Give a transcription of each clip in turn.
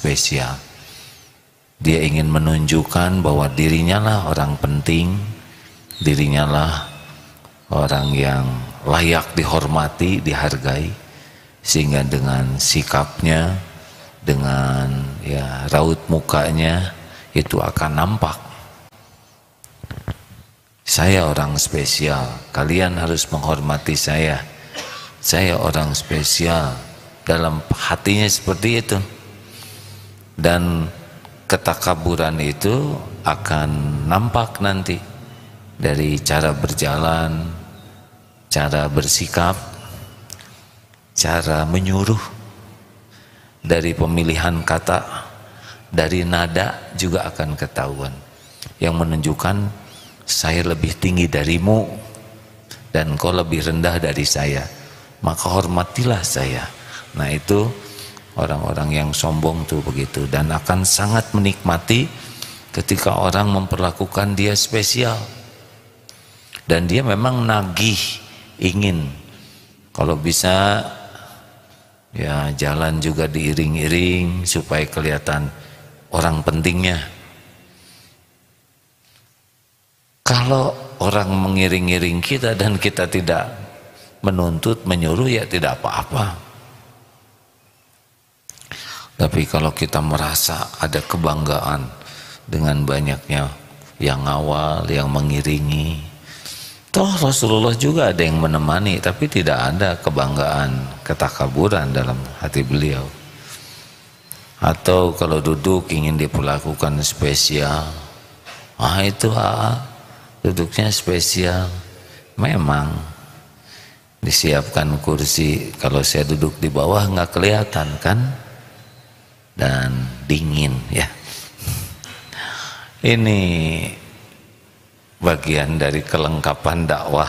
spesial. Dia ingin menunjukkan bahwa dirinya lah orang penting, dirinya lah orang yang layak dihormati, dihargai, sehingga dengan sikapnya, dengan ya raut mukanya itu akan nampak. Saya orang spesial, kalian harus menghormati saya. Saya orang spesial, dalam hatinya seperti itu. Dan ketakaburan itu akan nampak nanti dari cara berjalan, cara bersikap, cara menyuruh, dari pemilihan kata, dari nada juga akan ketahuan, yang menunjukkan saya lebih tinggi darimu dan kau lebih rendah dari saya, maka hormatilah saya. Nah itu orang-orang yang sombong tuh begitu, dan akan sangat menikmati ketika orang memperlakukan dia spesial, dan dia memang nagih ingin kalau bisa ya jalan juga diiring-iring supaya kelihatan orang pentingnya. Kalau orang mengiring-iring kita dan kita tidak menuntut, menyuruh, ya tidak apa-apa. Tapi kalau kita merasa ada kebanggaan dengan banyaknya yang awal, yang mengiringi, toh Rasulullah juga ada yang menemani, tapi tidak ada kebanggaan, ketakaburan dalam hati beliau. Atau kalau duduk ingin diperlakukan spesial, itu duduknya spesial. Memang disiapkan kursi, kalau saya duduk di bawah nggak kelihatan kan, dan dingin ya. Ini bagian dari kelengkapan dakwah.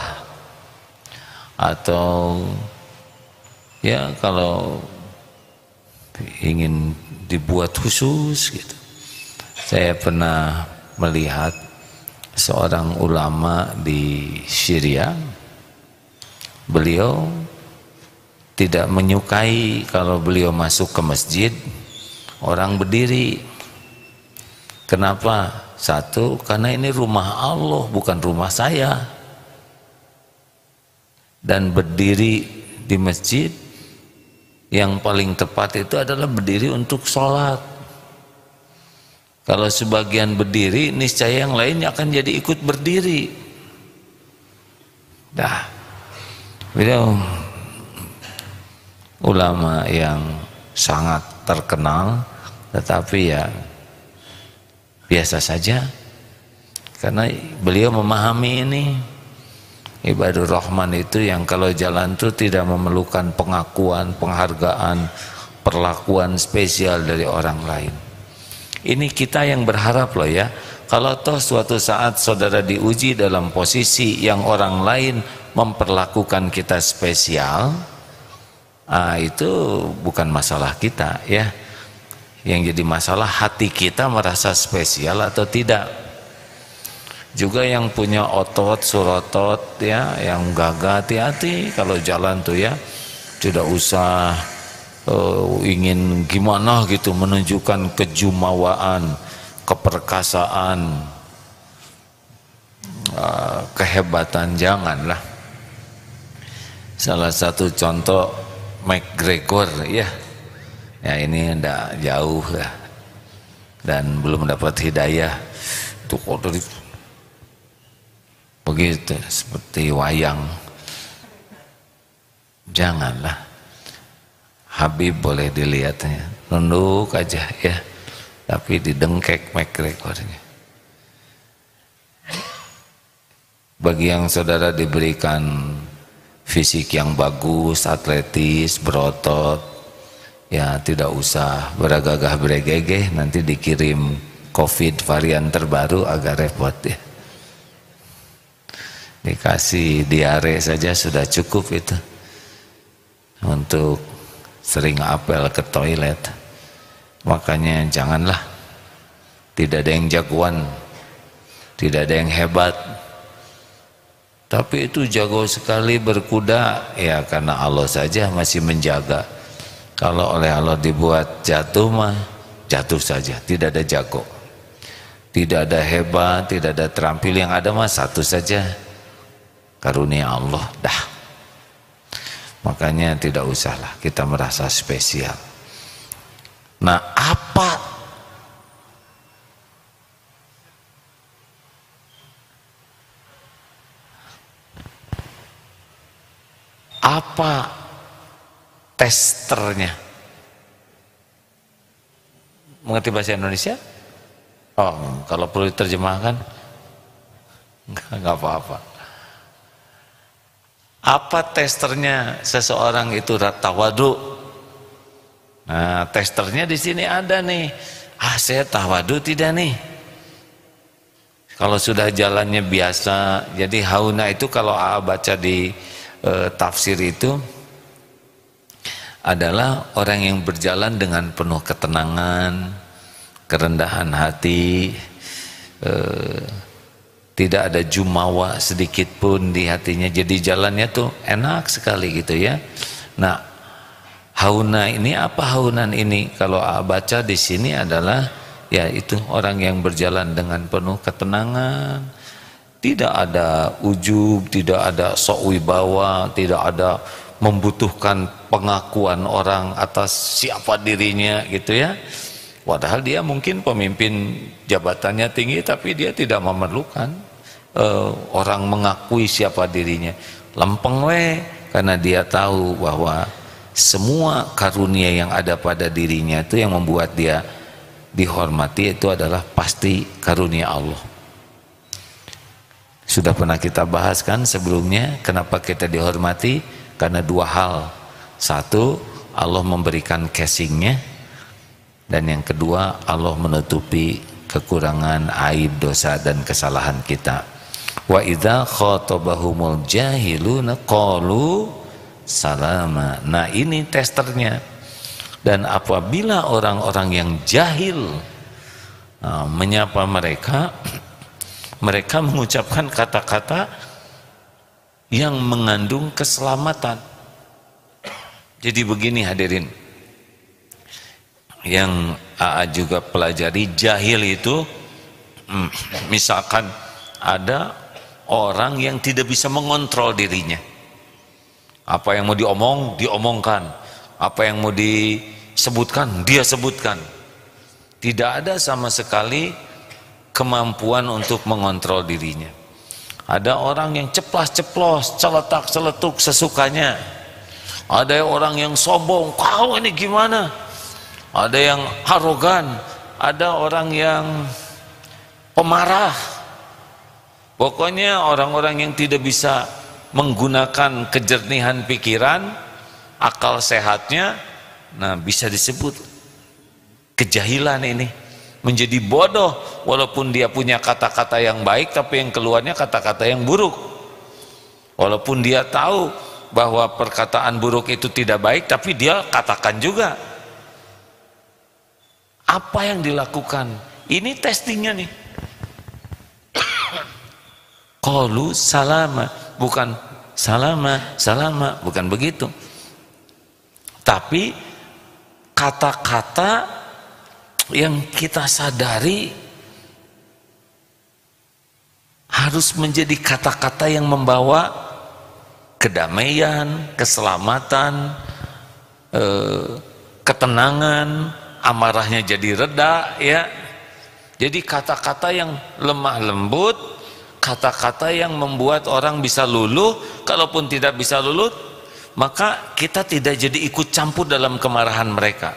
Atau ya kalau ingin dibuat khusus gitu. Saya pernah melihat seorang ulama di Syria, beliau tidak menyukai kalau beliau masuk ke masjid orang berdiri. Kenapa? Satu, karena ini rumah Allah, bukan rumah saya. Dan berdiri di masjid yang paling tepat itu adalah berdiri untuk sholat. Kalau sebagian berdiri, niscaya yang lainnya akan jadi ikut berdiri. Beliau ulama yang sangat terkenal, tetapi ya biasa saja, karena beliau memahami ini ibadur rahman itu yang kalau jalan itu tidak memerlukan pengakuan, penghargaan, perlakuan spesial dari orang lain. Ini kita yang berharap loh ya, kalau toh suatu saat saudara diuji dalam posisi yang orang lain memperlakukan kita spesial, itu bukan masalah kita ya. Yang jadi masalah hati kita merasa spesial atau tidak. Juga yang punya otot, surotot ya, yang gagah, hati-hati kalau jalan tuh ya, tidak usah ingin gimana gitu menunjukkan kejumawaan, keperkasaan, kehebatan, janganlah. Salah satu contoh McGregor ya. Ya ini ndak jauh lah, dan belum dapat hidayah itu kotor begitu seperti wayang. Janganlah. Habib boleh dilihatnya, nunduk aja ya, tapi didengkek McGregornya. Bagi yang saudara diberikan fisik yang bagus, atletis, berotot, ya tidak usah beragagah beregegeh, nanti dikirim COVID varian terbaru agak repot ya. Dikasih diare saja sudah cukup itu untuk sering apel ke toilet. Makanya janganlah, tidak ada yang jagoan, tidak ada yang hebat, tapi itu jago sekali berkuda, ya karena Allah saja masih menjaga. Kalau oleh Allah dibuat jatuh mah jatuh saja, tidak ada jago, tidak ada hebat, tidak ada terampil, yang ada mah satu saja, karunia Allah dah. Makanya tidak usahlah kita merasa spesial. Nah, apa testernya? Mengerti bahasa Indonesia? Oh, kalau perlu diterjemahkan nggak apa-apa. Apa testernya seseorang itu tawadu? Nah, testernya di sini ada nih. Saya tawadu tidak nih? Kalau sudah jalannya biasa, jadi hauna itu kalau baca di tafsir itu adalah orang yang berjalan dengan penuh ketenangan, kerendahan hati, tidak ada jumawa sedikit pun di hatinya, jadi jalannya tuh enak sekali gitu ya. Nah, hauna ini apa? Haunan ini kalau baca di sini adalah ya itu orang yang berjalan dengan penuh ketenangan, tidak ada ujub, tidak ada sok wibawa, tidak ada membutuhkan pengakuan orang atas siapa dirinya gitu ya. Padahal dia mungkin pemimpin, jabatannya tinggi, tapi dia tidak memerlukan orang mengakui siapa dirinya. Lempeng we, karena dia tahu bahwa semua karunia yang ada pada dirinya itu yang membuat dia dihormati itu adalah pasti karunia Allah. Sudah pernah kita bahas kan sebelumnya, kenapa kita dihormati? Karena dua hal. Satu, Allah memberikan casingnya, dan yang kedua, Allah menutupi kekurangan, aib, dosa dan kesalahan kita. Wa idza khatabahumul jahiluna qalu salama. Nah, ini testernya. Dan apabila orang-orang yang jahil menyapa mereka, mereka mengucapkan kata-kata yang mengandung keselamatan. Jadi begini hadirin, yang AA juga pelajari, jahil itu misalkan ada orang yang tidak bisa mengontrol dirinya. Apa yang mau diomongkan, apa yang mau disebutkan, dia sebutkan. Tidak ada sama sekali kemampuan untuk mengontrol dirinya. Ada orang yang ceplas-ceplos, celetak-celetuk sesukanya. Ada orang yang sombong, kau ini gimana? Ada yang arogan, ada orang yang pemarah. Pokoknya orang-orang yang tidak bisa menggunakan kejernihan pikiran, akal sehatnya, nah bisa disebut kejahilan ini. Menjadi bodoh walaupun dia punya kata-kata yang baik, tapi yang keluarnya kata-kata yang buruk. Walaupun dia tahu bahwa perkataan buruk itu tidak baik, tapi dia katakan juga. Apa yang dilakukan? Ini testingnya nih. Qalu salama, bukan salama, bukan begitu. Tapi kata-kata yang kita sadari harus menjadi kata-kata yang membawa kedamaian, keselamatan, ketenangan, amarahnya jadi reda ya. Jadi kata-kata yang lemah lembut, kata-kata yang membuat orang bisa luluh. Kalaupun tidak bisa luluh, maka kita tidak jadi ikut campur dalam kemarahan mereka.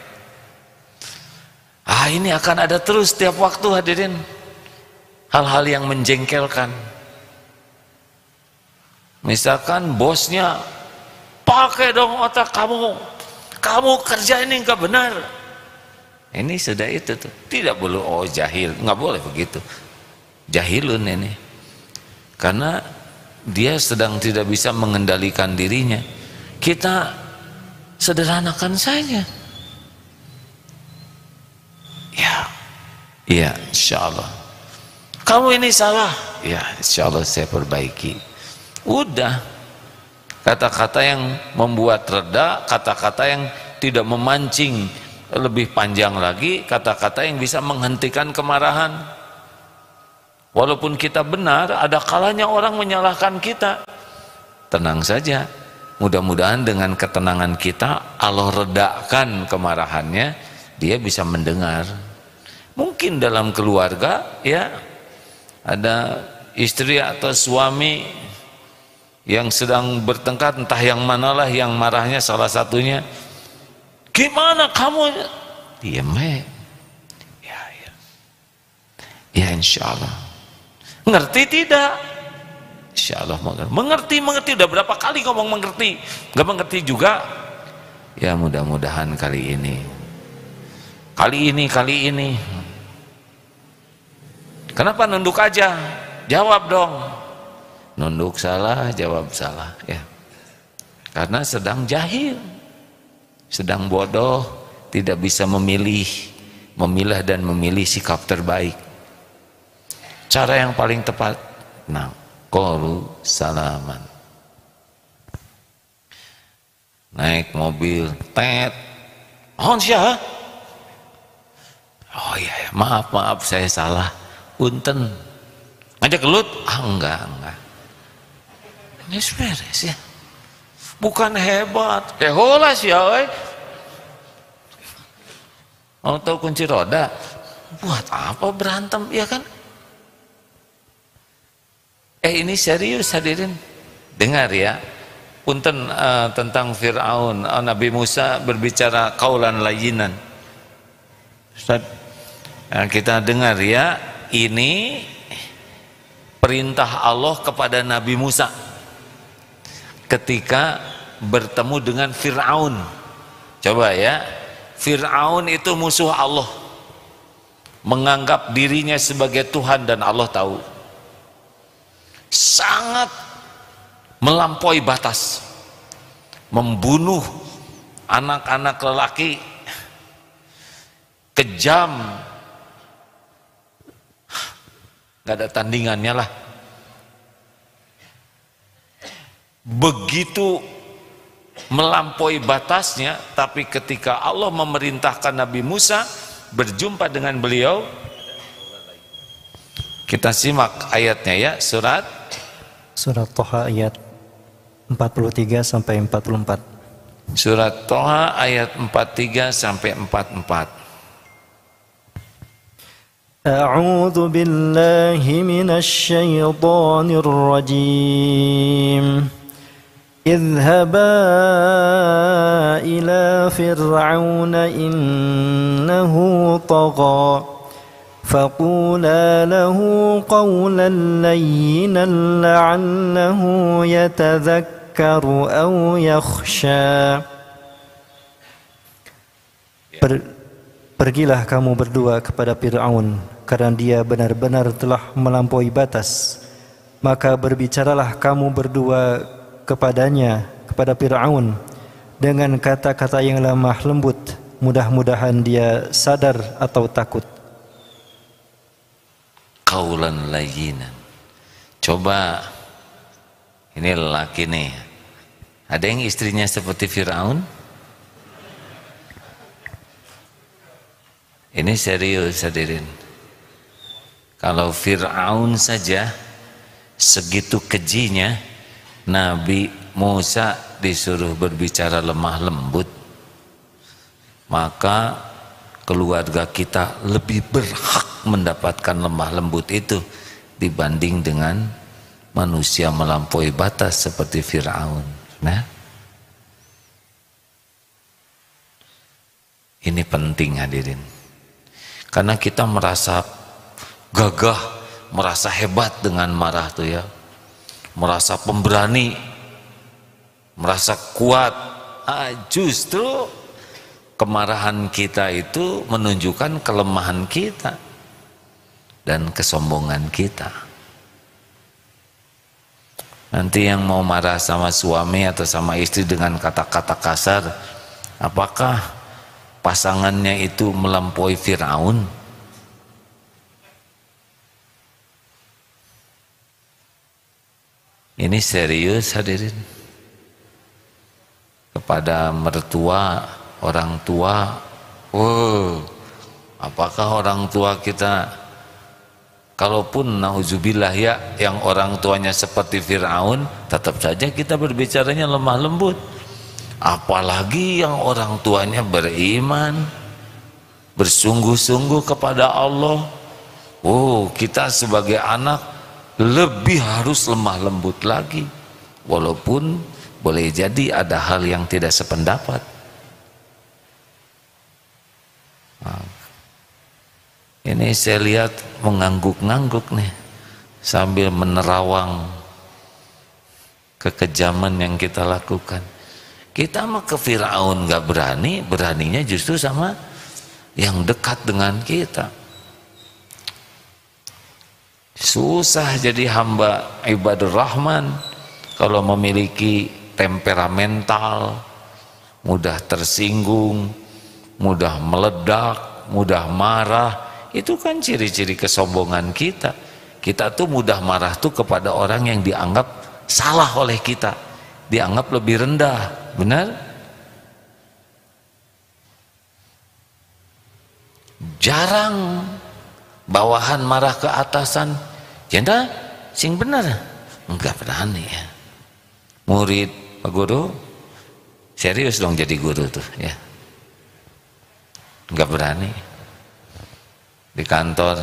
Ini akan ada terus setiap waktu hadirin, hal-hal yang menjengkelkan. Misalkan bosnya, pakai dong otak kamu kerja ini nggak benar. Ini sudah itu tuh, tidak boleh. Oh jahil, nggak boleh begitu. Jahilun ini, karena dia sedang tidak bisa mengendalikan dirinya. Kita sederhanakan saja. Ya, insya Allah. Kamu ini salah. Ya, insya Allah saya perbaiki. Udah. Kata-kata yang membuat reda, kata-kata yang tidak memancing lebih panjang lagi kata-kata yang bisa menghentikan kemarahan. Walaupun kita benar, ada kalanya orang menyalahkan kita. Tenang saja, mudah-mudahan dengan ketenangan kita Allah redakan kemarahannya, dia bisa mendengar. Mungkin dalam keluarga ya ada istri atau suami yang sedang bertengkar, entah yang manalah yang marahnya salah satunya. Gimana kamu? Diam ya, ya insya Allah. Ngerti tidak? Insya Allah mengerti. Udah berapa kali ngomong mengerti, nggak mengerti juga. Ya mudah-mudahan kali ini. Kenapa nunduk aja? Jawab dong. Nunduk salah, jawab salah ya. Karena sedang jahil, sedang bodoh, tidak bisa memilah dan memilih sikap terbaik. Cara yang paling tepat, qalu salaman. Naik mobil, oh iya, maaf saya salah, punten. Ngajak gelut? Enggak. Ini beres ya. Bukan hebat, holas ya, mau tahu kunci roda? Buat apa berantem, ya kan? Ini serius hadirin, dengar ya. Punten tentang Fir'aun, Nabi Musa berbicara qaulan layyinan. Ustaz, kita dengar ya, ini perintah Allah kepada Nabi Musa ketika bertemu dengan Fir'aun. Coba ya, Fir'aun itu musuh Allah, menganggap dirinya sebagai Tuhan dan Allah tahu. Sangat melampaui batas, membunuh anak-anak lelaki, kejam, nggak ada tandingannya lah. Begitu melampaui batasnya, tapi ketika Allah memerintahkan Nabi Musa berjumpa dengan beliau, kita simak ayatnya ya, surat Thaha ayat 43 sampai 44. Surat Thaha ayat 43 sampai 44. A'udzu billahi minasy syaithanir rajim. Idhhaba ila fir'auna innahu tagha. فقولا له قولا لينا لعله يتذكر أو يخشى. Pergilah kamu berdua kepada Fir'aun, karena dia benar-benar telah melampaui batas. Maka berbicaralah kamu berdua kepadanya, kepada Fir'aun, dengan kata-kata yang lemah lembut. Mudah-mudahan dia sadar atau takut. Qaulan layyinan. Coba, ini lelaki nih, ada yang istrinya seperti Fir'aun? Ini serius hadirin. Kalau Fir'aun saja segitu kejinya, Nabi Musa disuruh berbicara lemah lembut, maka keluarga kita lebih berhak mendapatkan lemah lembut itu dibanding dengan manusia melampaui batas seperti Fir'aun. Nah, ini penting hadirin, karena kita merasa gagah, merasa hebat dengan marah tuh ya, merasa pemberani, merasa kuat. Justru kemarahan kita itu menunjukkan kelemahan kita dan kesombongan kita. Nanti yang mau marah sama suami atau sama istri dengan kata-kata kasar, apakah pasangannya itu melampaui Fir'aun? Ini serius hadirin. Kepada mertua, orang tua, Wow, apakah orang tua kita, kalaupun nauzubillah ya, yang orang tuanya seperti Fir'aun, tetap saja kita berbicaranya lemah lembut. Apalagi yang orang tuanya beriman, bersungguh-sungguh kepada Allah. Oh, kita sebagai anak lebih harus lemah lembut lagi, walaupun boleh jadi ada hal yang tidak sependapat. Ini saya lihat mengangguk-ngangguk nih sambil menerawang kekejaman yang kita lakukan. Kita mah ke Fir'aun gak berani, beraninya justru sama yang dekat dengan kita. Susah jadi hamba ibadur rahman kalau memiliki temperamental, mudah tersinggung, mudah meledak, mudah marah. Itu kan ciri-ciri kesombongan kita. Kita tuh mudah marah tuh kepada orang yang dianggap salah oleh kita, dianggap lebih rendah. Benar? Jarang bawahan marah ke atasan. Jenda sing bener enggak berani ya. Murid Pak Guru serius dong jadi guru tuh ya, enggak berani. Di kantor,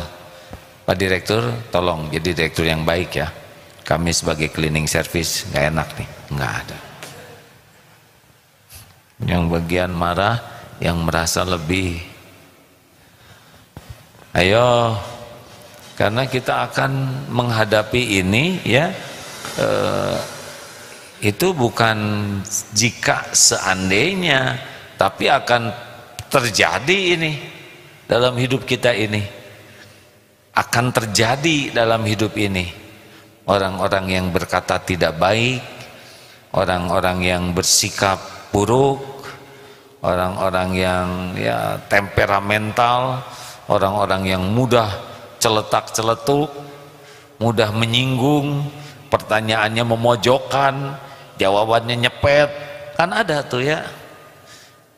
Pak Direktur tolong jadi direktur yang baik ya, kami sebagai cleaning service nggak enak nih. Nggak ada. Yang bagian marah, yang merasa lebih. Ayo, karena kita akan menghadapi ini ya, itu bukan jika seandainya, tapi akan terjadi ini dalam hidup kita ini, akan terjadi dalam hidup ini. Orang-orang yang berkata tidak baik, orang-orang yang bersikap buruk, orang-orang yang ya temperamental, orang-orang yang mudah celetak-celetuk, mudah menyinggung, pertanyaannya memojokkan, jawabannya nyepet, kan ada tuh ya.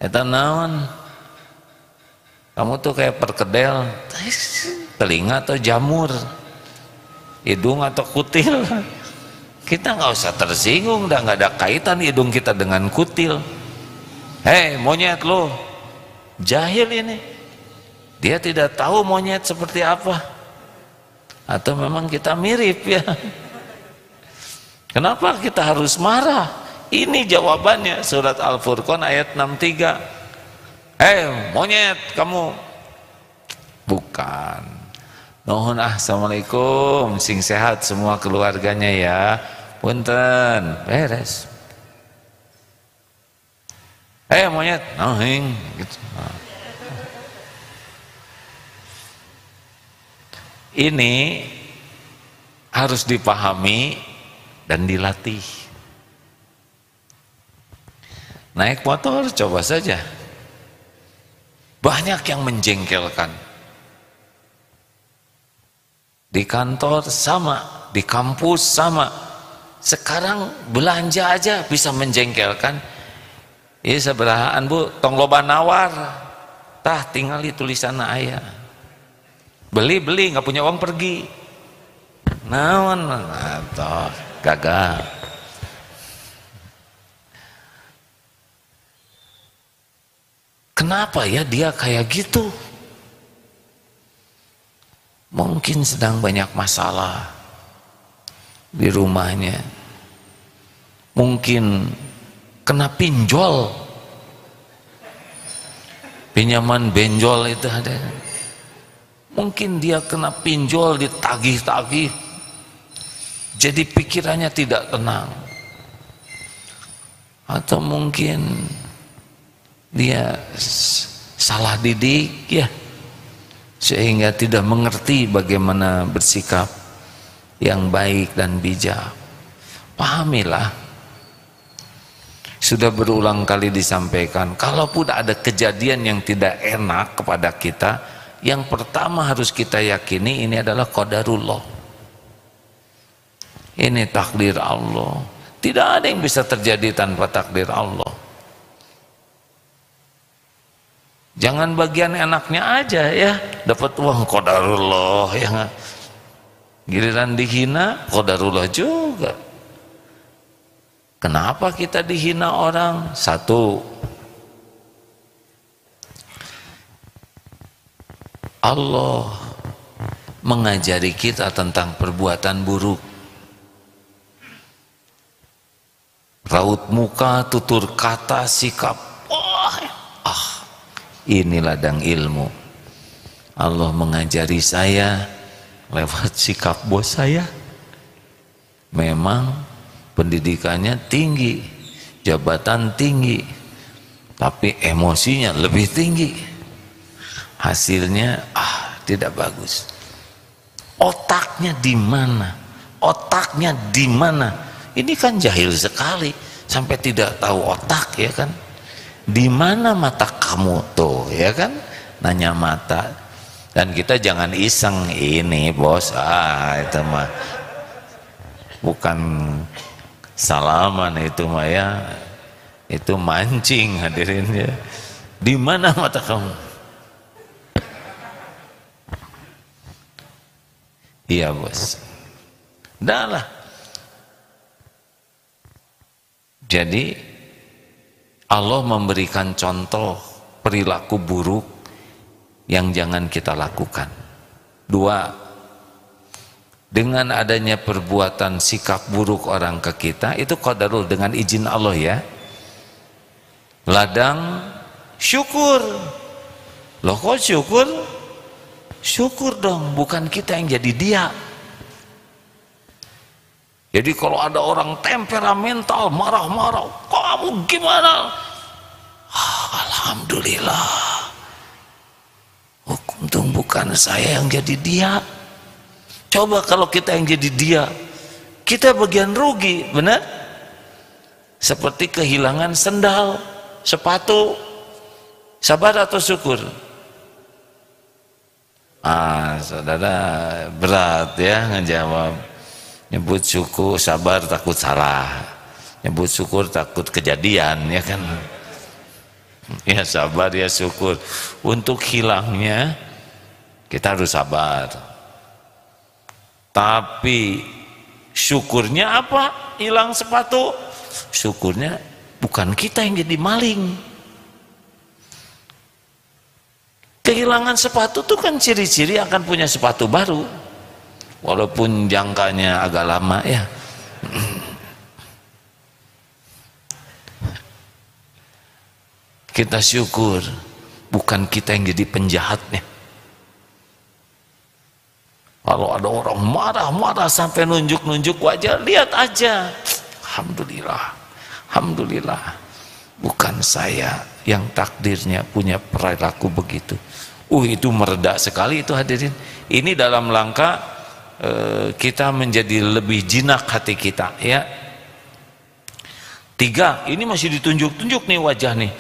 Eta naon? Kamu tuh kayak perkedel, telinga atau jamur, hidung atau kutil. Kita nggak usah tersinggung, dah nggak ada kaitan hidung kita dengan kutil. Hei monyet lo, jahil ini. Dia tidak tahu monyet seperti apa. Atau memang kita mirip ya. Kenapa kita harus marah? Ini jawabannya, surat Al-Furqan ayat 63. Monyet kamu. Bukan. Nuhun assalamualaikum, sing sehat semua keluarganya ya. Punten, beres. Monyet, nohing gitu. Ini harus dipahami dan dilatih. Naik motor coba saja. Banyak yang menjengkelkan. Di kantor sama, di kampus sama. Sekarang belanja aja bisa menjengkelkan. Iya seberahaan bu, tong loba nawar. Tah tinggali tulisan ayah. Beli nggak punya uang pergi. Naon atau gagal. Kenapa ya dia kayak gitu? Mungkin sedang banyak masalah di rumahnya. Mungkin kena pinjol. Pinjaman benjol itu ada. Mungkin dia kena pinjol, ditagih-tagih. Jadi pikirannya tidak tenang. Atau mungkin dia salah didik ya, sehingga tidak mengerti bagaimana bersikap yang baik dan bijak. Pahamilah, sudah berulang kali disampaikan, kalaupun ada kejadian yang tidak enak kepada kita, yang pertama harus kita yakini ini adalah qadarullah. Ini takdir Allah. Tidak ada yang bisa terjadi tanpa takdir Allah. Jangan bagian enaknya aja ya, dapat uang qadarullah ya nggak? Giliran dihina qadarullah juga. Kenapa kita dihina orang? Satu, Allah mengajari kita tentang perbuatan buruk. Raut muka, tutur kata, sikap. Ini ladang ilmu. Allah mengajari saya lewat sikap bos saya. Memang pendidikannya tinggi, jabatan tinggi, tapi emosinya lebih tinggi. Hasilnya tidak bagus. Otaknya di mana? Otaknya di mana? Ini kan jahil sekali sampai tidak tahu otak ya kan? Di mana mata kamu tuh ya kan? Nanya mata. Dan kita jangan iseng ini bos, itu mah bukan salaman, itu mah ya, itu mancing hadirin ya. Di mana mata kamu? Iya bos. Dah lah. Jadi Allah memberikan contoh perilaku buruk yang jangan kita lakukan. Dua, dengan adanya perbuatan sikap buruk orang ke kita, itu qadarul dengan izin Allah ya. Ladang syukur. Loh kok syukur? Syukur dong, bukan kita yang jadi dia. Jadi kalau ada orang temperamental, marah-marah, kamu gimana? Alhamdulillah, untung bukan saya yang jadi dia. Coba kalau kita yang jadi dia, kita bagian rugi, benar? Seperti kehilangan sendal, sepatu. Sabar atau syukur? Saudara berat ya ngejawab. Nyebut syukur, sabar takut salah. Nyebut syukur takut kejadian ya kan. Ya sabar ya syukur. Untuk hilangnya kita harus sabar. Tapi syukurnya apa? Hilang sepatu. Syukurnya bukan kita yang jadi maling. Kehilangan sepatu itu kan ciri-ciri akan punya sepatu baru. Walaupun jangkanya agak lama ya. Kita syukur, bukan kita yang jadi penjahatnya. Kalau ada orang marah-marah sampai nunjuk-nunjuk wajah, lihat aja. Alhamdulillah, alhamdulillah. Bukan saya yang takdirnya punya perilaku begitu. Itu mereda sekali itu hadirin. Ini dalam langkah kita menjadi lebih jinak hati kita ya. Tiga, ini masih ditunjuk-tunjuk nih wajah nih.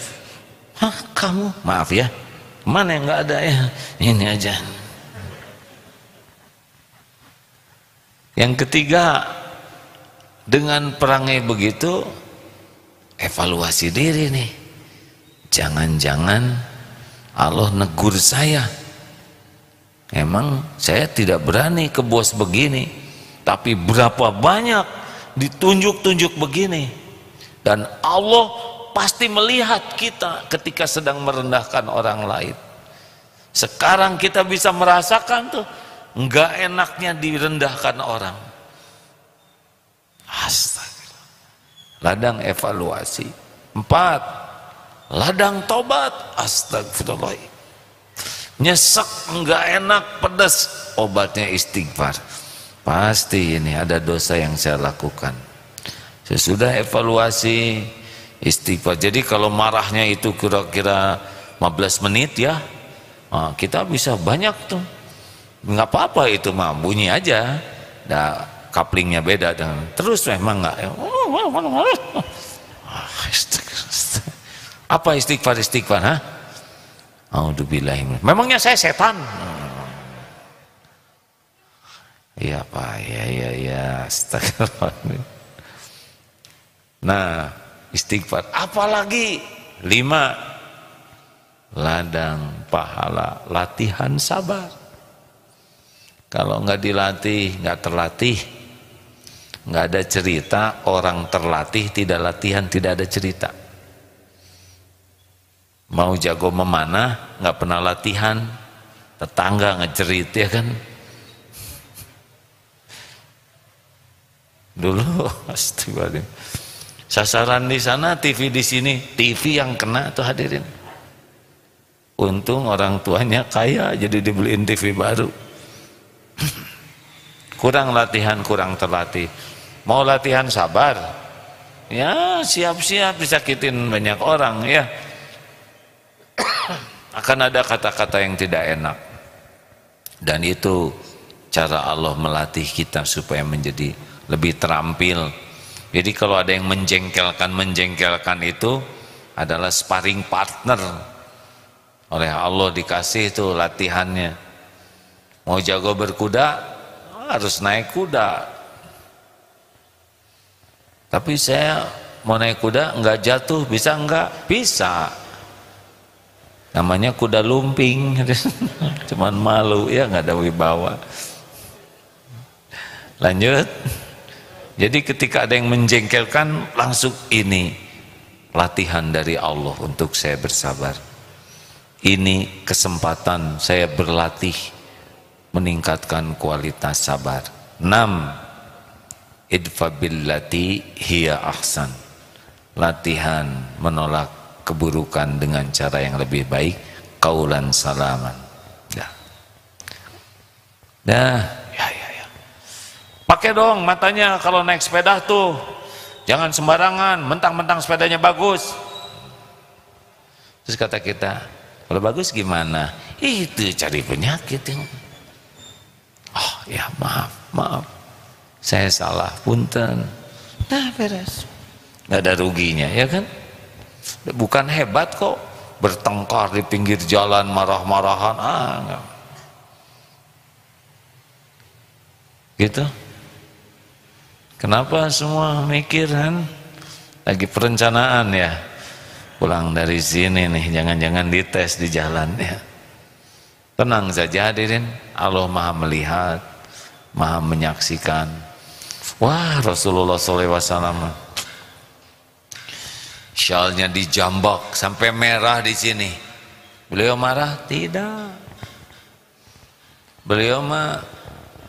Kamu maaf ya, mana yang nggak ada ya, ini aja. Yang ketiga, dengan perangai begitu evaluasi diri nih. Jangan-jangan Allah negur saya. Emang saya tidak berani ke bos begini, tapi berapa banyak ditunjuk-tunjuk begini. Dan Allah pasti melihat kita ketika sedang merendahkan orang lain. Sekarang kita bisa merasakan tuh enggak enaknya direndahkan orang. Astagfirullah. Ladang evaluasi. 4, ladang tobat. Astagfirullah. Nyesek, enggak enak, pedas, obatnya istighfar. Pasti ini ada dosa yang saya lakukan. Sesudah evaluasi, istighfar. Jadi kalau marahnya itu kira-kira 15 menit ya, kita bisa banyak tuh. Nggak apa-apa itu mah, bunyi aja. Nah, couplingnya beda dengan terus memang nggak. Apa istighfar ha? Auzubillahi. Memangnya saya setan? Iya Pak, ya, astagfirullah. Nah, istighfar. Apalagi 5, ladang pahala latihan sabar. Kalau nggak dilatih, nggak terlatih, nggak ada cerita. Orang terlatih tidak latihan, tidak ada cerita. Mau jago memanah, nggak pernah latihan, tetangga ngejerit, ya kan? Dulu astagfirullah, sasaran di sana, TV di sini, TV yang kena tuh hadirin. Untung orang tuanya kaya jadi dibeliin TV baru. Kurang latihan, kurang terlatih. Mau latihan sabar, ya siap-siap disakitin banyak orang, ya. Akan ada kata-kata yang tidak enak. Dan itu cara Allah melatih kita supaya menjadi lebih terampil. Jadi kalau ada yang menjengkelkan itu adalah sparring partner. Oleh Allah dikasih itu latihannya. Mau jago berkuda, harus naik kuda. Tapi saya mau naik kuda enggak jatuh, bisa enggak? Bisa. Namanya kuda lumping. Cuman malu, ya enggak ada wibawa. Lanjut. Jadi ketika ada yang menjengkelkan, langsung ini latihan dari Allah untuk saya bersabar. Ini kesempatan saya berlatih meningkatkan kualitas sabar. 6. Idfa billati hiya ahsan. Latihan menolak keburukan dengan cara yang lebih baik. Qaulan salaman. Ya. Pakai dong matanya kalau naik sepeda tuh. Jangan sembarangan, mentang-mentang sepedanya bagus. Terus kata kita, kalau bagus gimana? Itu cari penyakit yang. Oh ya maaf. Saya salah, punten. Nah beres. Nggak ada ruginya, ya kan? Bukan hebat kok bertengkar di pinggir jalan marah-marahan. Enggak. Gitu. Kenapa semua mikir kan? Lagi perencanaan ya. Pulang dari sini nih, jangan-jangan dites di jalan ya. Tenang saja hadirin, Allah Maha melihat, Maha menyaksikan. Wah, Rasulullah SAW syalnya dijambak sampai merah di sini. Beliau marah? Tidak. Beliau mah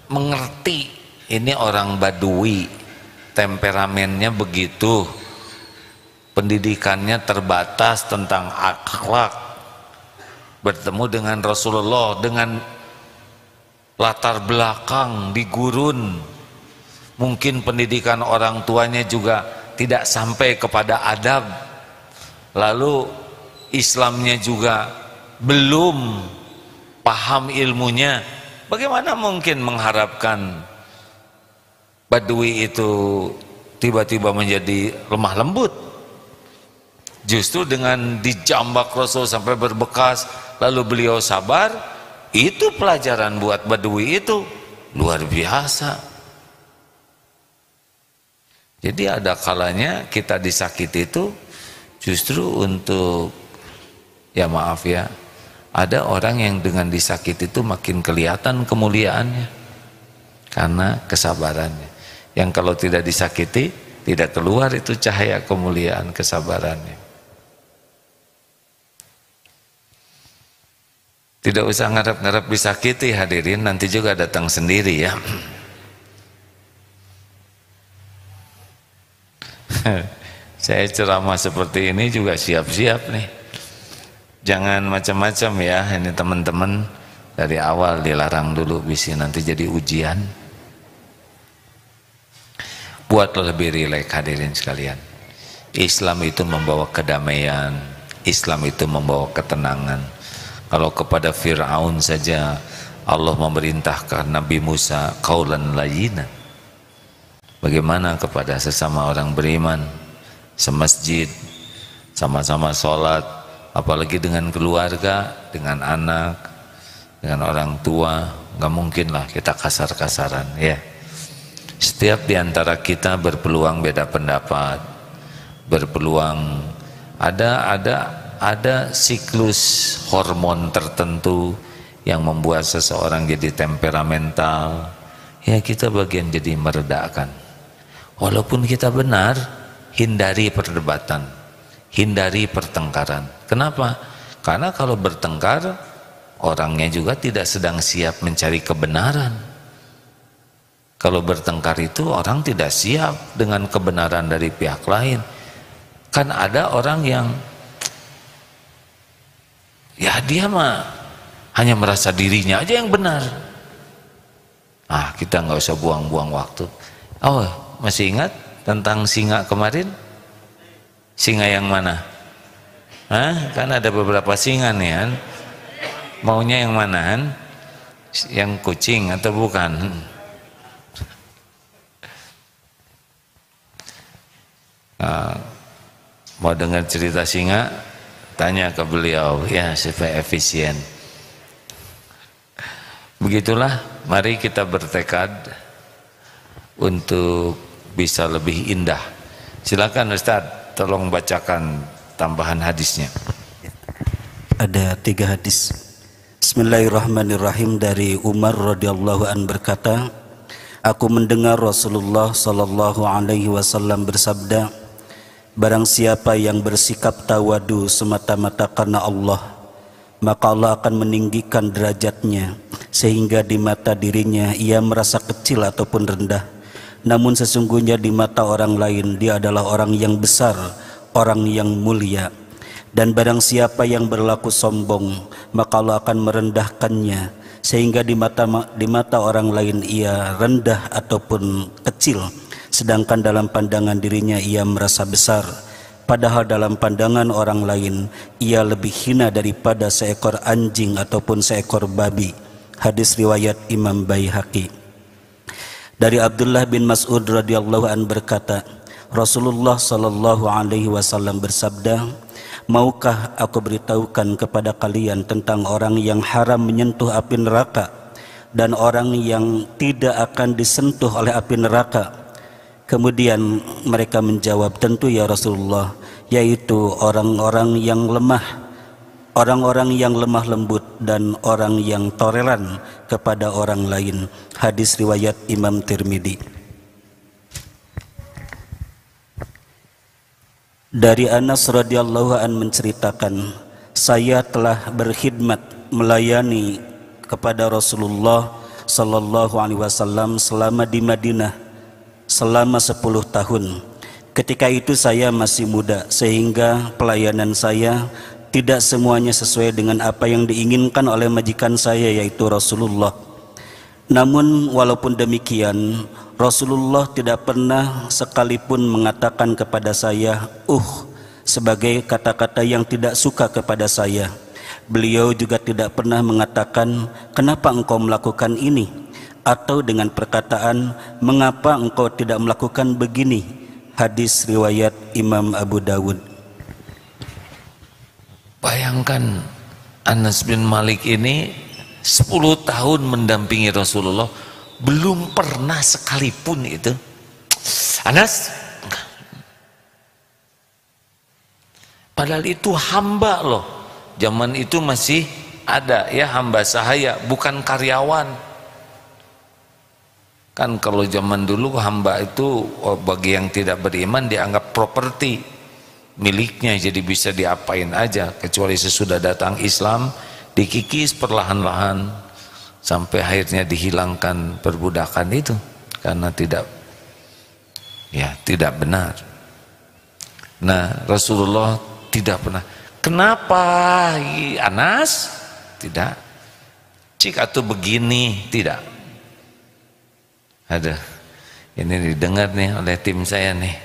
mengerti ini orang Badui. Temperamennya begitu, pendidikannya terbatas tentang akhlak. Bertemu dengan Rasulullah dengan latar belakang di gurun, mungkin pendidikan orang tuanya juga tidak sampai kepada adab, lalu Islamnya juga belum paham ilmunya. Bagaimana mungkin mengharapkan Badui itu tiba-tiba menjadi lemah lembut? Justru dengan dijambak Rasul sampai berbekas, lalu beliau sabar, itu pelajaran buat Badui itu luar biasa. Jadi ada kalanya kita disakiti itu justru untuk, ya maaf ya, ada orang yang dengan disakiti itu makin kelihatan kemuliaannya karena kesabarannya. Yang kalau tidak disakiti, tidak keluar itu cahaya kemuliaan kesabarannya. Tidak usah ngarep-ngarep disakiti hadirin, nanti juga datang sendiri ya. Saya ceramah seperti ini juga siap-siap nih. Jangan macam-macam ya, ini teman-teman dari awal dilarang dulu, bisa nanti jadi ujian. Buatlah lebih rileks hadirin sekalian. Islam itu membawa kedamaian, Islam itu membawa ketenangan. Kalau kepada Fir'aun saja Allah memerintahkan Nabi Musa qaulan layyinan, bagaimana kepada sesama orang beriman, semasjid, sama-sama sholat, apalagi dengan keluarga, dengan anak, dengan orang tua, nggak mungkin lah kita kasar-kasaran ya. Setiap diantara kita berpeluang beda pendapat, berpeluang ada ada siklus hormon tertentu yang membuat seseorang jadi temperamental. Ya kita bagian jadi meredakan. Walaupun kita benar, hindari perdebatan, hindari pertengkaran. Kenapa? Karena kalau bertengkar, orangnya juga tidak sedang siap mencari kebenaran. Kalau bertengkar itu orang tidak siap dengan kebenaran dari pihak lain. Kan ada orang yang ya dia mah hanya merasa dirinya aja yang benar. Ah, kita nggak usah buang-buang waktu. Oh, masih ingat tentang singa kemarin? Singa yang mana? Hah? Kan ada beberapa singa nih kan. Maunya yang mana kan? Yang kucing atau bukan? Nah, mau dengar cerita singa? Tanya ke beliau ya supaya efisien. Begitulah, mari kita bertekad untuk bisa lebih indah. Silakan Ustaz, tolong bacakan tambahan hadisnya. Ada 3 hadis. Bismillahirrahmanirrahim. Dari Umar radhiyallahu an berkata, aku mendengar Rasulullah sallallahu alaihi wasallam bersabda, barang siapa yang bersikap tawadu semata-mata karena Allah, maka Allah akan meninggikan derajatnya sehingga di mata dirinya ia merasa kecil ataupun rendah. Namun sesungguhnya di mata orang lain dia adalah orang yang besar, orang yang mulia. Dan barang siapa yang berlaku sombong, maka Allah akan merendahkannya sehingga di mata orang lain ia rendah ataupun kecil, sedangkan dalam pandangan dirinya ia merasa besar, padahal dalam pandangan orang lain ia lebih hina daripada seekor anjing ataupun seekor babi. Hadis riwayat Imam Baihaqi. Dari Abdullah bin Mas'ud radhiyallahu an berkata, Rasulullah sallallahu alaihi wasallam bersabda, maukah aku beritahukan kepada kalian tentang orang yang haram menyentuh api neraka dan orang yang tidak akan disentuh oleh api neraka? Kemudian mereka menjawab, tentu ya Rasulullah, yaitu orang-orang yang lemah, orang-orang yang lemah lembut dan orang yang toleran kepada orang lain. Hadis riwayat Imam Tirmidzi. Dari Anas radhiyallahu an menceritakan, saya telah berkhidmat melayani kepada Rasulullah sallallahu alaihi wasallam selama di Madinah selama 10 tahun. Ketika itu saya masih muda sehingga pelayanan saya tidak semuanya sesuai dengan apa yang diinginkan oleh majikan saya yaitu Rasulullah. Namun walaupun demikian, Rasulullah tidak pernah sekalipun mengatakan kepada saya sebagai kata-kata yang tidak suka kepada saya. Beliau juga tidak pernah mengatakan, kenapa engkau melakukan ini, atau dengan perkataan, mengapa engkau tidak melakukan begini. Hadis riwayat Imam Abu Dawud. Bayangkan Anas bin Malik ini 10 tahun mendampingi Rasulullah, belum pernah sekalipun itu Anas, padahal itu hamba loh. Zaman itu masih ada ya hamba sahaya, bukan karyawan. Kan kalau zaman dulu hamba itu bagi yang tidak beriman dianggap properti miliknya, jadi bisa diapain aja, kecuali sesudah datang Islam dikikis perlahan-lahan sampai akhirnya dihilangkan perbudakan itu karena tidak benar. Nah, Rasulullah tidak pernah, kenapa Anas? Tidak. Cik atau begini, tidak. Ada. Ini didengar nih oleh tim saya nih.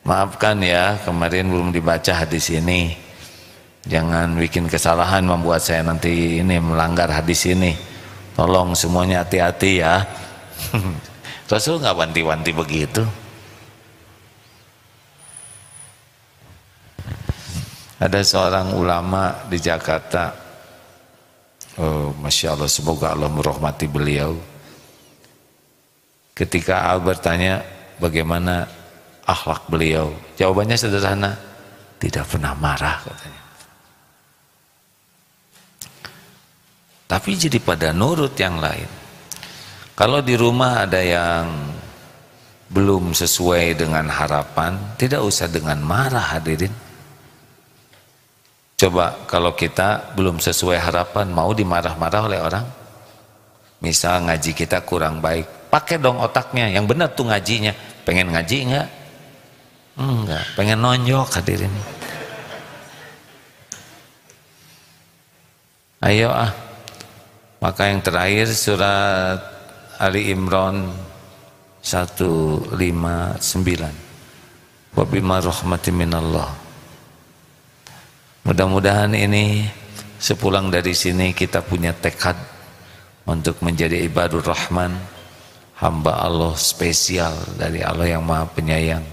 Maafkan ya, kemarin belum dibaca hadis ini. Jangan bikin kesalahan membuat saya nanti ini melanggar hadis ini. Tolong semuanya hati-hati ya. Rasul nggak wanti-wanti begitu. Ada seorang ulama di Jakarta, Masya Allah, semoga Allah merahmati beliau. Ketika Al bertanya bagaimana akhlak beliau, jawabannya sederhana, tidak pernah marah katanya. tapi jadi pada nurut yang lain. Kalau di rumah ada yang belum sesuai dengan harapan, tidak usah dengan marah hadirin. Coba kalau kita belum sesuai harapan, mau dimarah-marah oleh orang? Misal ngaji kita kurang baik, pakai dong otaknya, yang benar tuh ngajinya. Pengen ngaji enggak? Enggak, pengen nonjok hadirin. Ayo maka yang terakhir surat Ali Imran 159. Wa bima rahmatin minallah. Mudah-mudahan ini sepulang dari sini kita punya tekad untuk menjadi ibadur rahman, hamba Allah spesial dari Allah yang Maha Penyayang,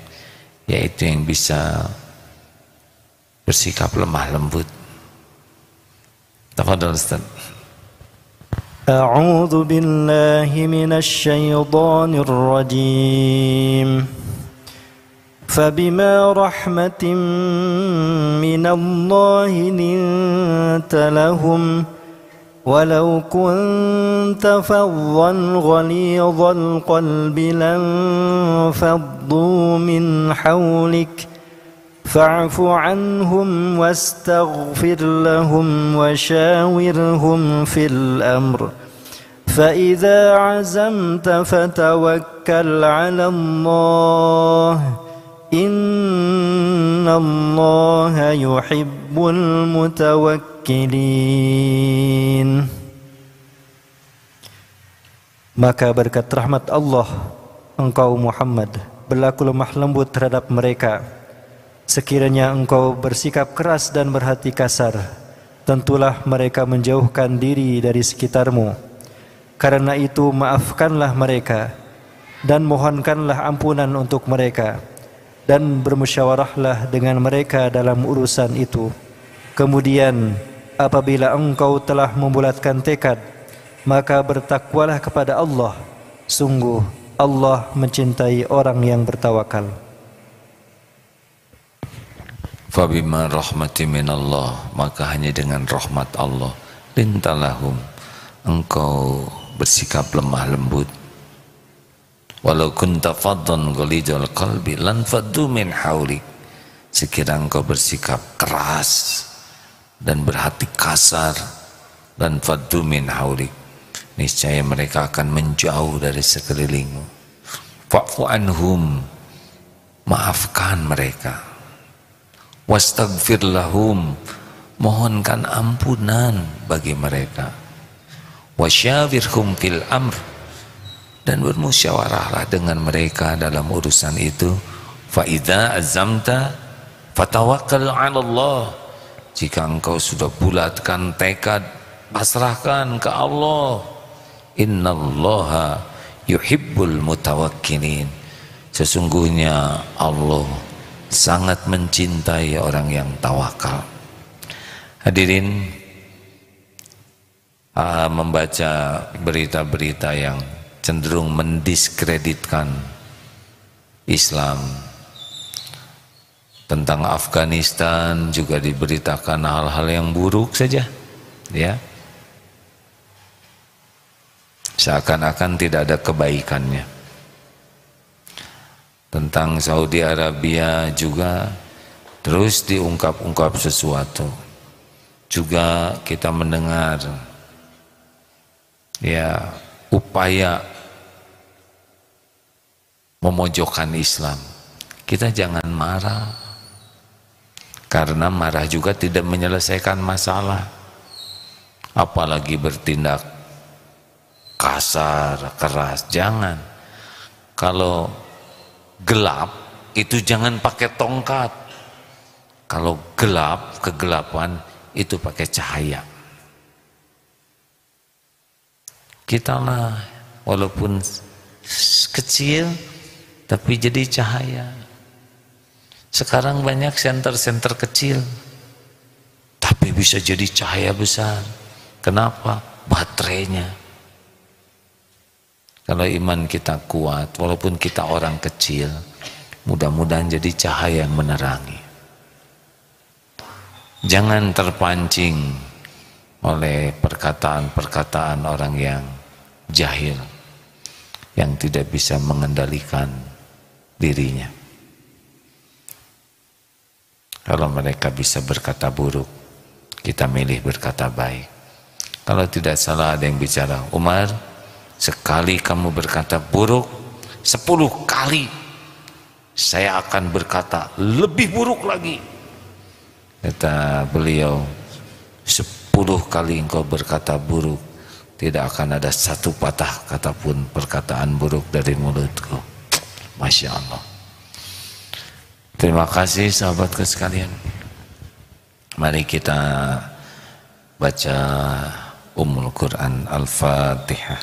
yaitu yang bisa bersikap lemah lembut. Tafadhal Ustaz. A'udzu billahi minasy syaithanir rajim. فبما رحمة من الله لنت لهم ولو كنت فظا غليظ القلب لانفضوا من حولك فاعف عنهم واستغفر لهم وشاورهم في الأمر فإذا عزمت فتوكل على الله Innallaha yuhibbul mutawakkilin. Maka berkat rahmat Allah, engkau Muhammad berlaku lemah lembut terhadap mereka. Sekiranya engkau bersikap keras dan berhati kasar, tentulah mereka menjauhkan diri dari sekitarmu. Karena itu maafkanlah mereka dan mohonkanlah ampunan untuk mereka, dan bermusyawarahlah dengan mereka dalam urusan itu. Kemudian apabila engkau telah membulatkan tekad, maka bertakwalah kepada Allah. Sungguh Allah mencintai orang yang bertawakal. Fabima rahmati minallah, maka hanya dengan rahmat Allah lintalahum, engkau bersikap lemah lembut. Walau kunta faddan ghalidhal qalbi lan faddu min haulik, sekiranya engkau bersikap keras dan berhati kasar, lan faddu min haulik, niscaya mereka akan menjauh dari sekelilingmu. Fa'fu anhum, maafkan mereka. Wastaghfir lahum, mohonkan ampunan bagi mereka. Wasyawirhum fil amr, dan bermusyawarahlah dengan mereka dalam urusan itu. Fa idza azamta fatawakkal 'ala Allah, jika engkau sudah bulatkan tekad, pasrahkan ke Allah. Innallaha yuhibbul mutawakkilin, sesungguhnya Allah sangat mencintai orang yang tawakal. Hadirin, membaca berita-berita yang cenderung mendiskreditkan Islam tentang Afghanistan, juga diberitakan hal-hal yang buruk saja, ya, seakan-akan tidak ada kebaikannya. Tentang Saudi Arabia juga terus diungkap-ungkap sesuatu. Juga kita mendengar ya upaya memojokkan Islam. Kita jangan marah, karena marah juga tidak menyelesaikan masalah, apalagi bertindak kasar, keras. Jangan. Kalau gelap itu jangan pakai tongkat. Kalau gelap, kegelapan itu pakai cahaya. Kita lah walaupun kecil tapi jadi cahaya. Sekarang banyak senter-senter kecil tapi bisa jadi cahaya besar. Kenapa? Baterainya. Kalau iman kita kuat, walaupun kita orang kecil, mudah-mudahan jadi cahaya yang menerangi. Jangan terpancing oleh perkataan-perkataan orang yang jahil, yang tidak bisa mengendalikan dirinya. Kalau mereka bisa berkata buruk, kita milih berkata baik. Kalau tidak salah ada yang bicara, Umar, sekali kamu berkata buruk, 10 kali saya akan berkata lebih buruk lagi. Kata beliau, 10 kali engkau berkata buruk, tidak akan ada satu patah kata pun perkataan buruk dari mulutku. Masya Allah. Terima kasih sahabatku sekalian. Mari kita baca Ummul Quran Al-Fatihah.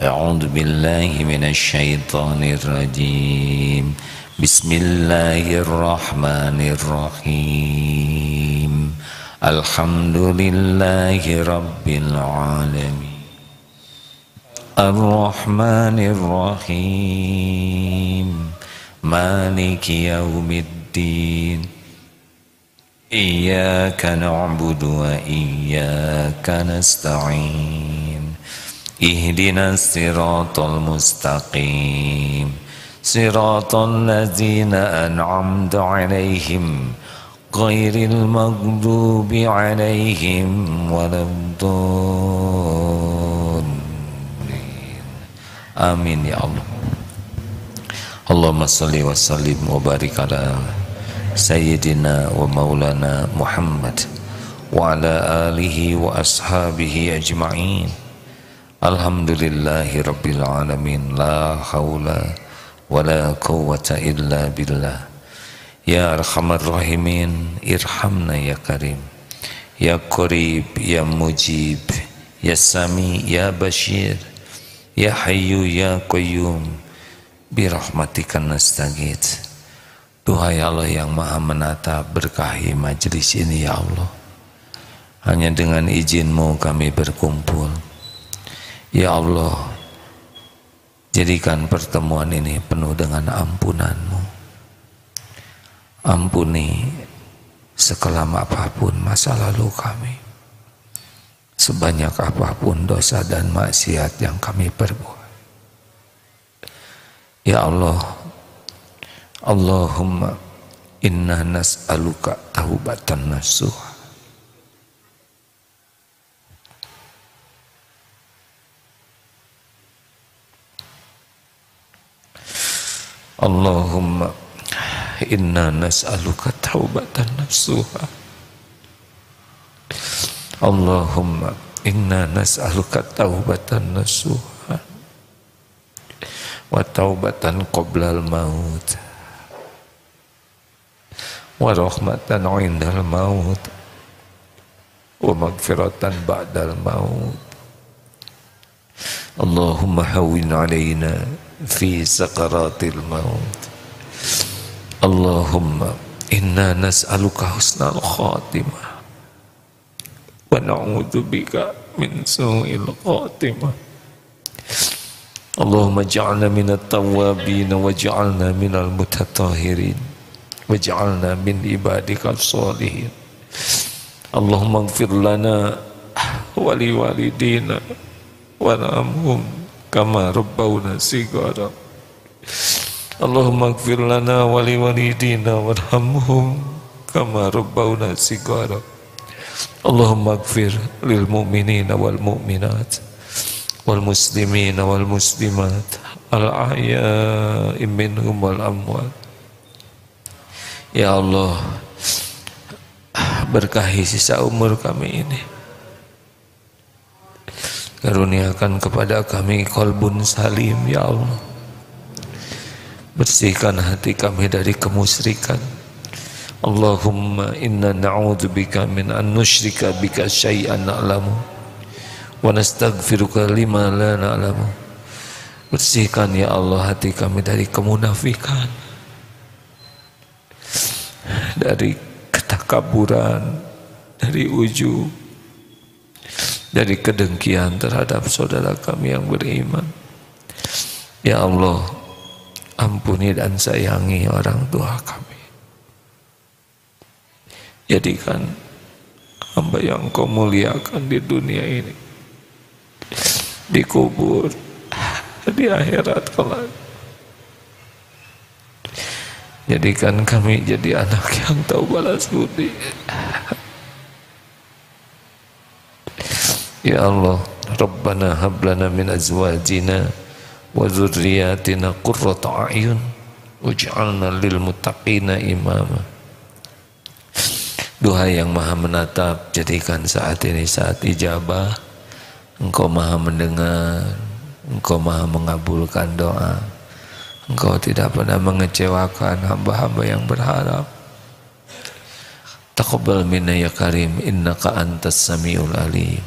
A'udzu billahi minasy syaithanir rajim. Bismillahirrahmanirrahim. Alhamdulillahi rabbil alamin. Ar-Rahmanir-Rahim. Maliki yaumiddin. Iyyaka na'budu wa iyyaka nasta'in. Ihdinas siratal mustaqim. Siratal ladzina an'amta 'alaihim ghairil maghdubi 'alaihim waladdallin. Amin ya Allah. Allahumma salli wa sallim wa barik ala Sayyidina wa maulana Muhammad wa ala alihi wa ashabihi ajma'in. Alhamdulillahi rabbil alamin. La hawla wa la quwwata illa billah. Ya arhamar rahimin, irhamna ya karim. Ya qarib, ya mujib, ya sami, ya bashir, ya hayyu, ya qayyum. Birahmatika nastaghits. Duhai Allah yang maha menata, berkahi majlis ini ya Allah. Hanya dengan izin-Mu kami berkumpul. Ya Allah, jadikan pertemuan ini penuh dengan ampunan-Mu. Ampuni sekelam apapun masa lalu kami, sebanyak apapun dosa dan maksiat yang kami perbuat. Ya Allah, Allahumma inna nas'aluka taubatan nasuha. Allahumma inna nas'aluka taubatan nasuha. Allahumma inna nas'aluka taubatan nasuha wa taubatan qoblal maut wa rahmatan indal maut wa magfiratan ba'dal maut. Allahumma hawwin alaina fi sakaratil maut. Allahumma inna nas'aluka husnal khatimah wa na'udzubika min su'il khatimah. Allahumma ja'alna minat tawwabin wa ja'alna minal mutatahhirin wa ja'alna min ibadikal sholihin. Allahumma ighfir lana wa li walidina warhamhum kama rabbawna shighara. Allahumma ighfir lana wa li walidina warhamhum kama rabbawna shighara. Allahumma ighfir lil mu'minina wal mu'minat wal muslimina wal muslimat al ahya'i minhum wal amwat. Ya Allah, berkahi sisa umur kami ini. Karuniakan kepada kami qalbun salim ya Allah. Bersihkan hati kami dari kemusyrikan. Allahumma inna na'udzubika min an nusyrika bika syai'an na'lamu wa nastaghfiruka lima la na'lamu. Bersihkan ya Allah hati kami dari kemunafikan, dari ketakaburan, dari ujub, dari kedengkian terhadap saudara kami yang beriman. Ya Allah, ampuni dan sayangi orang tua kami. Jadikan hamba yang Engkau muliakan di dunia ini, di kubur, di akhirat kelak. Jadikan kami jadi anak yang tahu balas budi. Ya Allah, Rabbana hab lana min azwajina wa dzurriyyatina qurrata a'yun waj'alna lil muttaqina imama. Doa yang maha menatap, jadikan saat ini saat ijabah. Engkau maha mendengar, Engkau maha mengabulkan doa. Engkau tidak pernah mengecewakan hamba-hamba yang berharap. Taqabbal minna ya karim, innaka antas samiul alim.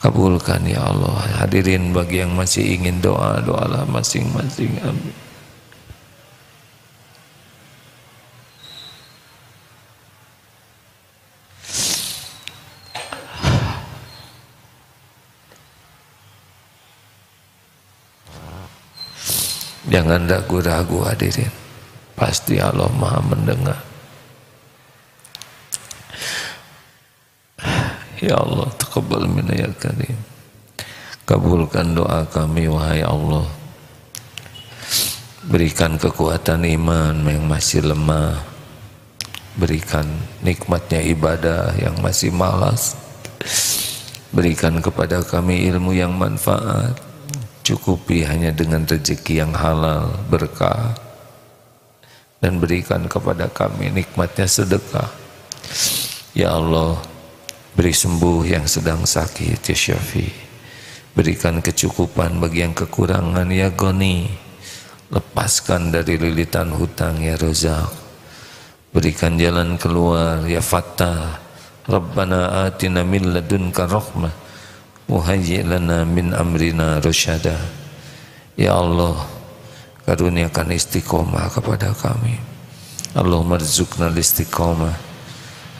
Kabulkan ya Allah. Hadirin bagi yang masih ingin doa, doalah masing-masing. Amin. Jangan ragu-ragu hadirin, pasti Allah maha mendengar. Ya Allah, taqabbal minna ya karim. Kabulkan doa kami wahai Allah. Berikan kekuatan iman yang masih lemah. Berikan nikmatnya ibadah yang masih malas. Berikan kepada kami ilmu yang manfaat. Cukupi hanya dengan rezeki yang halal, berkah. Dan berikan kepada kami nikmatnya sedekah. Ya Allah, beri sembuh yang sedang sakit ya Syafi. Berikan kecukupan bagi yang kekurangan ya Goni. Lepaskan dari lilitan hutang ya Razak. Berikan jalan keluar ya Fattah. Rabbana atina min ladunka rahmah wa hayyi' lana min amrina rasyada. Ya Allah, karuniakan istiqomah kepada kami. Allahumma rzuqna istiqomah.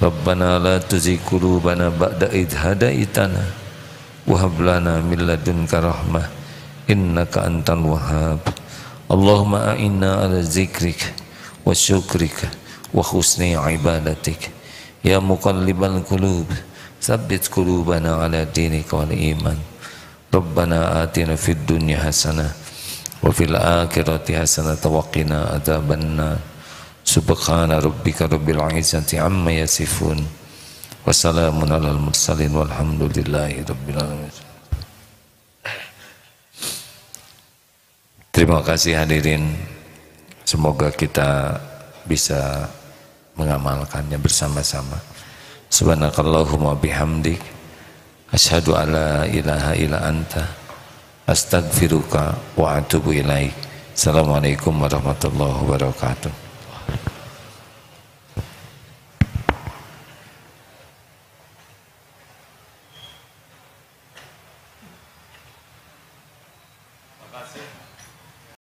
Rabbana la tuzigh qulubana ba'da idh hadaitana wa hab lana min ladunka rahmah innaka antal wahhab. Allahumma a'inna ala zikrika wa syukrika wa husni ibadatik. Ya muqallibal qulub, tsabbit qulubana ala dinika wal iman. Rabbana atina fid dunya hasanah wa fil akhirati hasanah wa qina adzabannar. Subhana rabbika rabbil izzati amma yasifun wa salamun alal mursalin walhamdulillahi rabbil alamin. Terima kasih hadirin. Semoga kita bisa mengamalkannya bersama-sama. Subhanakallahumma bihamdik asyhadu alla ilaha illa anta astaghfiruka wa atubu ilaik. Assalamualaikum warahmatullahi wabarakatuh. Terima kasih.